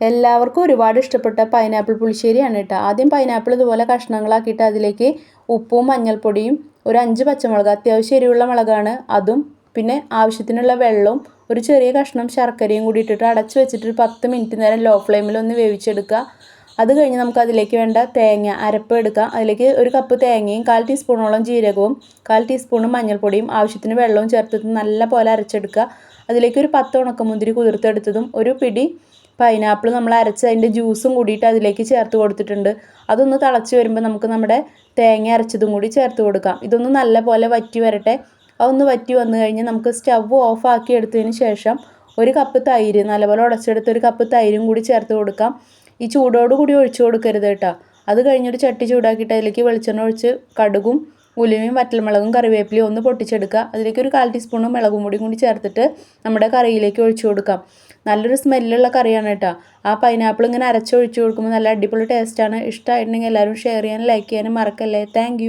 എല്ലാവർക്കും ഒരുപാട് ഇഷ്ടപ്പെട്ട പൈനാപ്പിൾ പുളിശ്ശേരിയാണ് കേട്ടോ. ആദ്യം പൈനാപ്പിൾ ഇതുപോലെ കഷ്ണങ്ങളാക്കിയിട്ട് അതിലേക്ക് ഉപ്പും മഞ്ഞൾപ്പൊടിയും ഒരു 5 പച്ചമുളക്, അത്യാവശ്യം എരിവുള്ള മുളകാണ്, അതും പിന്നെ ആവശ്യത്തിനുള്ള വെള്ളവും ഒരു ചെറിയ കഷ്ണം ശർക്കരയും കൂടി ഇട്ടിട്ട് അടച്ച് വെച്ചിട്ട് ഒരു 10 മിനിറ്റ് നേരം ലോ ഫ്ലെയിമിൽ ഒന്ന് വേവിച്ചെടുക്കുക. അത് കഴിഞ്ഞ് നമുക്ക് അതിലേക്ക് വേണ്ട തേങ്ങ അരപ്പ് എടുക്കാം. അതിലേക്ക് ഒരു കപ്പ് തേങ്ങയും 1/4 ടീസ്പൂണോളം ജീരകവും 1/4 ടീസ്പൂണും മഞ്ഞൾപ്പൊടിയും ആവശ്യത്തിന് വെള്ളവും ചേർത്തിട്ട് നല്ല പോലെ അരച്ചെടുക്കുക. അതിലേക്ക് ഒരു 10 ഉണക്കമുന്തിരി കുതിർത്തെടുത്തതും ഒരു പിടി പൈനാപ്പിൾ നമ്മൾ അരച്ച് അതിൻ്റെ ജ്യൂസും കൂടിയിട്ട് അതിലേക്ക് ചേർത്ത് കൊടുത്തിട്ടുണ്ട്. അതൊന്ന് തിളച്ച് വരുമ്പോൾ നമുക്ക് നമ്മുടെ തേങ്ങ അരച്ചതും കൂടി ചേർത്ത് കൊടുക്കാം. ഇതൊന്ന് നല്ല പോലെ വറ്റി വരട്ടെ. അതൊന്ന് വറ്റി വന്നു കഴിഞ്ഞ് നമുക്ക് സ്റ്റവ് ഓഫ് ആക്കി എടുത്തതിന് ശേഷം ഒരു കപ്പ് തൈര്, നല്ലപോലെ ഉടച്ചെടുത്ത് ഒരു കപ്പ് തൈരും കൂടി ചേർത്ത് കൊടുക്കാം. ഈ ചൂടോട് കൂടി ഒഴിച്ചു കൊടുക്കരുത് കേട്ടോ. അത് കഴിഞ്ഞൊരു ചട്ടി ചൂടാക്കിയിട്ട് അതിലേക്ക് വെളിച്ചെണ്ണ ഒഴിച്ച് കടുകും ഉലുവയും വറ്റൽമുളകും കറിവേപ്പിലയും ഒന്ന് പൊട്ടിച്ചെടുക്കുക. അതിലേക്ക് ഒരു 1/4 ടീസ്പൂൺ മുളകും പൊടിയും കൂടി ചേർത്തിട്ട് നമ്മുടെ കറിയിലേക്ക് ഒഴിച്ചു കൊടുക്കാം. നല്ലൊരു സ്മെല്ലുള്ള കറിയാണ് കേട്ടോ. ആ പൈനാപ്പിൾ ഇങ്ങനെ അരച്ചൊഴിച്ച് കൊടുക്കുമ്പോൾ നല്ല അടിപൊളി ടേസ്റ്റാണ്. ഇഷ്ടമായിട്ടുണ്ടെങ്കിൽ എല്ലാവരും ഷെയർ ചെയ്യാനും ലൈക്ക് ചെയ്യാനും മറക്കല്ലേ. താങ്ക്